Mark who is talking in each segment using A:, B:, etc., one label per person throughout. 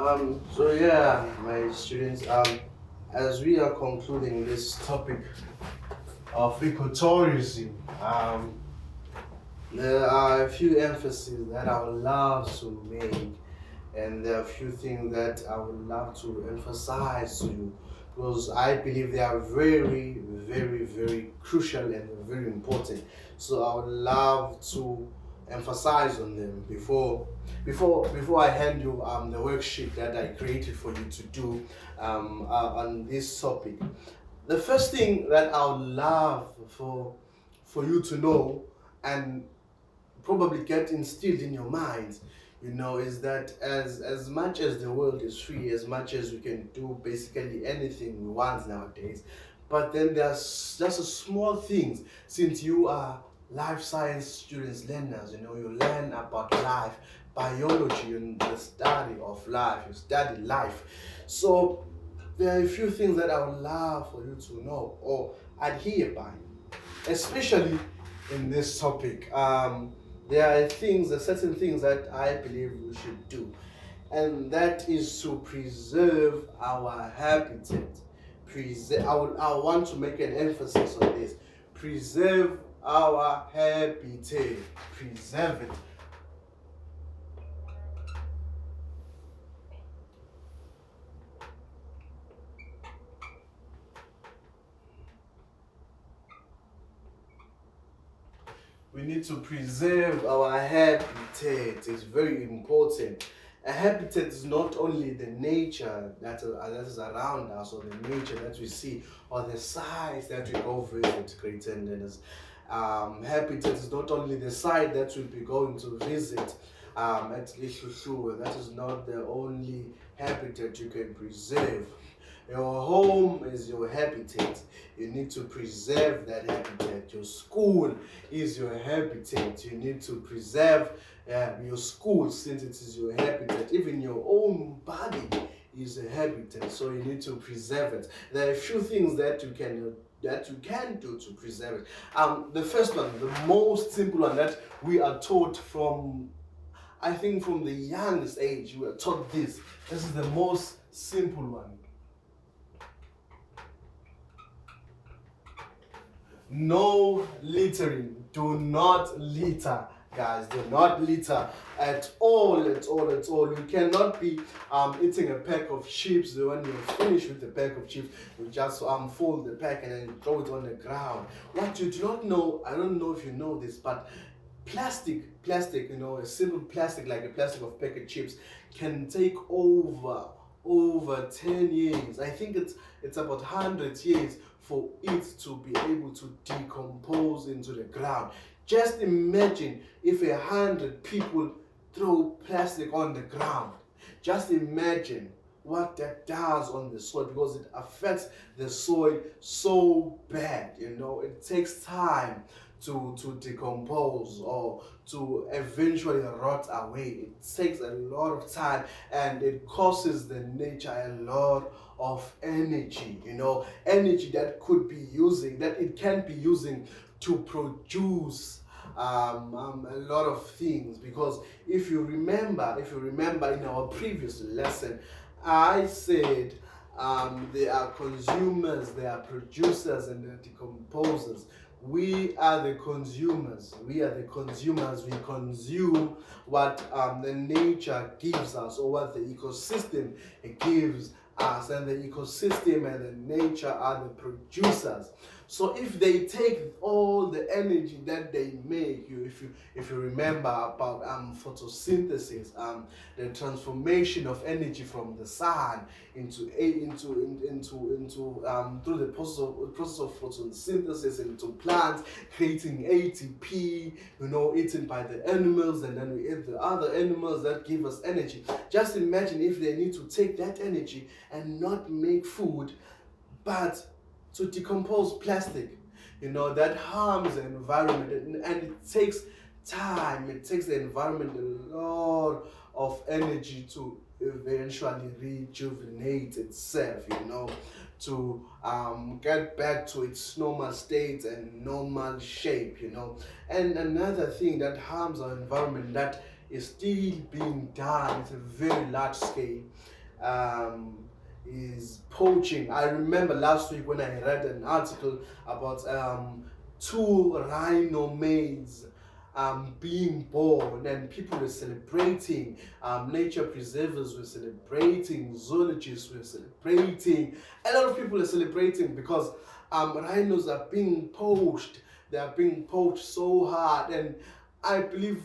A: So yeah, my students, as we are concluding this topic of ecotourism, there are a few emphases that I would love to make, and there are a few things that I would love to emphasize to you because I believe they are very, very, very crucial and very important. So I would love to emphasize on them before I hand you the worksheet that I created for you to do on this topic. The first thing that I would love for you to know and probably get instilled in your minds, is that as much as the world is free, as much as we can do basically anything we want nowadays, but then there's just a small things. Since you are life science students, learners, you learn about life, biology, and the study of life. You study life, so there are a few things that I would love for you to know or adhere by, especially in this topic. There are certain things that I believe we should do, and that is to preserve our habitat. I want to make an emphasis on this. Preserve our habitat. Preserve it. We need to preserve our habitat. It's very important. A habitat is not only the nature that is around us, or the nature that we see, or the sites that we go visit, great attendants. Habitat is not only the site that we'll be going to visit at Lishushu. That is not the only habitat you can preserve. Your home is your habitat. You need to preserve that habitat. Your school is your habitat. You need to preserve your school, since it is your habitat. Even your own body is a habitat, so you need to preserve it. There are a few things that you can do to preserve it. The first one, the most simple one that we are taught from, I think from the youngest age, we are taught this. This is the most simple one. No littering. Do not litter, guys. Do not litter at all, at all, at all. You cannot be eating a pack of chips. When you're finished with the pack of chips, you just fold the pack and then throw it on the ground. What you do not know, I don't know if you know this, but plastic, a simple plastic like a plastic of packet chips can take over 10 years. I think it's about 100 years for it to be able to decompose into the ground. Just imagine if 100 people throw plastic on the ground. Just imagine what that does on the soil, because it affects the soil so bad. It takes time to decompose or to eventually rot away. It takes a lot of time, and it causes the nature a lot of energy, energy that it can be using to produce a lot of things. Because if you remember in our previous lesson, I said there are consumers, there are producers, and there are decomposers. We are the consumers. We consume what the nature gives us, or what the ecosystem gives us, and the ecosystem and the nature are the producers. So if they take all the energy that they make, if you remember about photosynthesis, the transformation of energy from the sun into through the process of photosynthesis into plants, creating ATP, eaten by the animals, and then we eat the other animals that give us energy. Just imagine if they need to take that energy and not make food, but to decompose plastic, that harms the environment, and it takes time. It takes the environment a lot of energy to eventually rejuvenate itself, to get back to its normal state and normal shape, And another thing that harms our environment that is still being done, it's a very large scale, is poaching. I remember last week when I read an article about two rhino maids being born, and people were celebrating, nature preservers were celebrating, zoologists were celebrating, a lot of people are celebrating because rhinos are being poached. They are being poached so hard, and I believe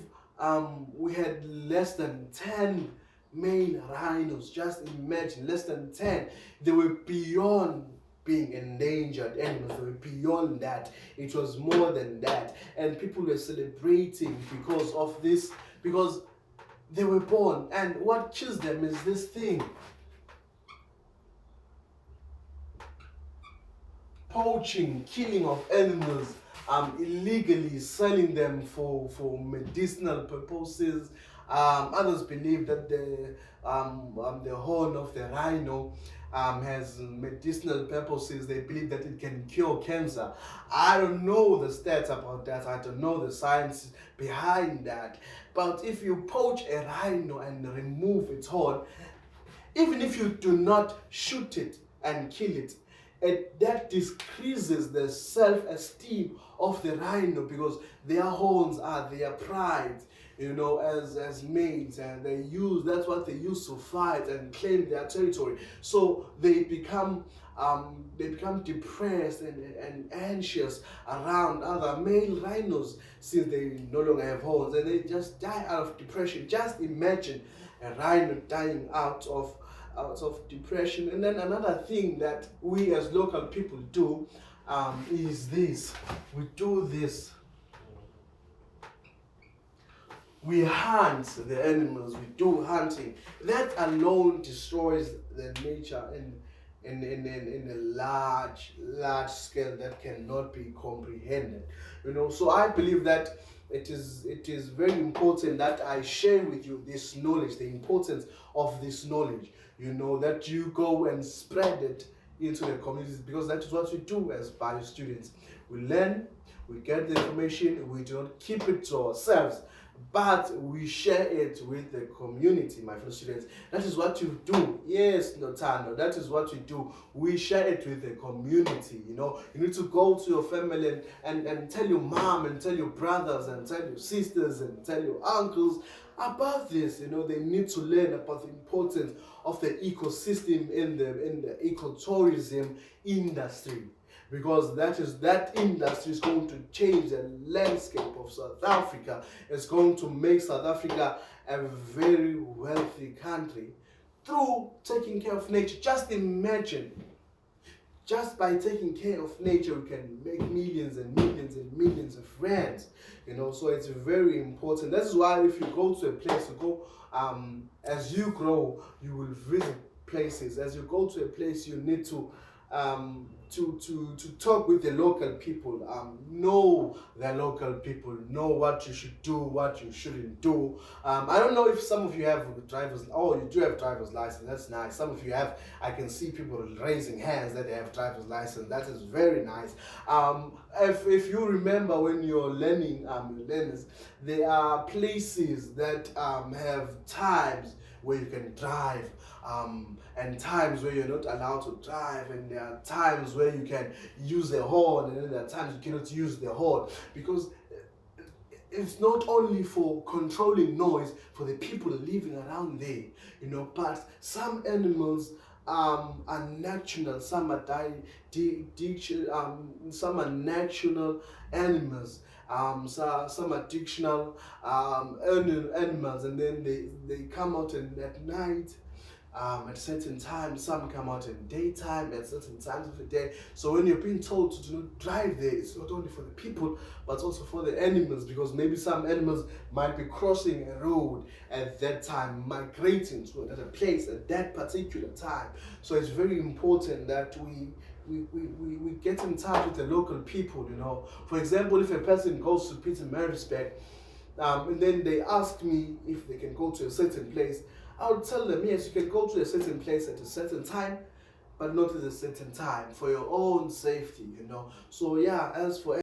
A: we had less than 10 male rhinos. Just imagine, less than 10. They were beyond being endangered animals. They were beyond that. It was more than that. And people were celebrating because of this, because they were born. And what kills them is this thing: poaching, killing of animals, illegally selling them for medicinal purposes. Others believe that the horn of the rhino has medicinal purposes. They believe that it can cure cancer. I don't know the stats about that. I don't know the science behind that. But if you poach a rhino and remove its horn, even if you do not shoot it and kill it, that decreases the self-esteem of the rhino, because their horns are their pride, as males, and that's what they use to fight and claim their territory. So they become depressed and anxious around other male rhinos, since they no longer have horns, and they just die out of depression. Just imagine a rhino dying out of depression. And then another thing that we as local people do is this: we do this. We hunt the animals. We do hunting. That alone destroys the nature in a large scale that cannot be comprehended. So I believe that it is very important that I share with you this knowledge, the importance of this knowledge, that you go and spread it into the communities, because that is what we do as bio students. We learn, we get the information, we do not keep it to ourselves, but we share it with the community, my fellow students. That is what you do. Yes, Notano, that is what we do. We share it with the community. You need to go to your family and tell your mom and tell your brothers and tell your sisters and tell your uncles about this. They need to learn about the importance of the ecosystem in the ecotourism industry, because that industry is going to change the landscape of South Africa. It's going to make South Africa a very wealthy country through taking care of nature. Just imagine, just by taking care of nature, we can make millions and millions and millions of friends. So it's very important. That's why if you go to a place, as you grow, you will visit places. As you go to a place, you need to talk with the local people, know the local people, know what you should do, what you shouldn't do. I don't know if some of you have you do have driver's license. That's nice. Some of you have. I can see people raising hands that they have driver's license. That is very nice. If you remember when you're learning, learners, there are places that have times where you can drive, and times where you're not allowed to drive, and there are times where you can use the horn, and then there are times you cannot use the horn, because it's not only for controlling noise for the people living around there, but some animals are natural, some are some are natural animals, some are fictional animals, and then they come out at night, at certain times. Some come out in daytime at certain times of the day. So when you're being told to do not drive there, it's not only for the people but also for the animals, because maybe some animals might be crossing a road at that time, migrating to another place at that particular time. So it's very important that we get in touch with the local people. For example, if a person goes to Pietermaritzburg, and then they ask me if they can go to a certain place, I would tell them, yes, you can go to a certain place at a certain time, but not at a certain time, for your own safety. So yeah, as for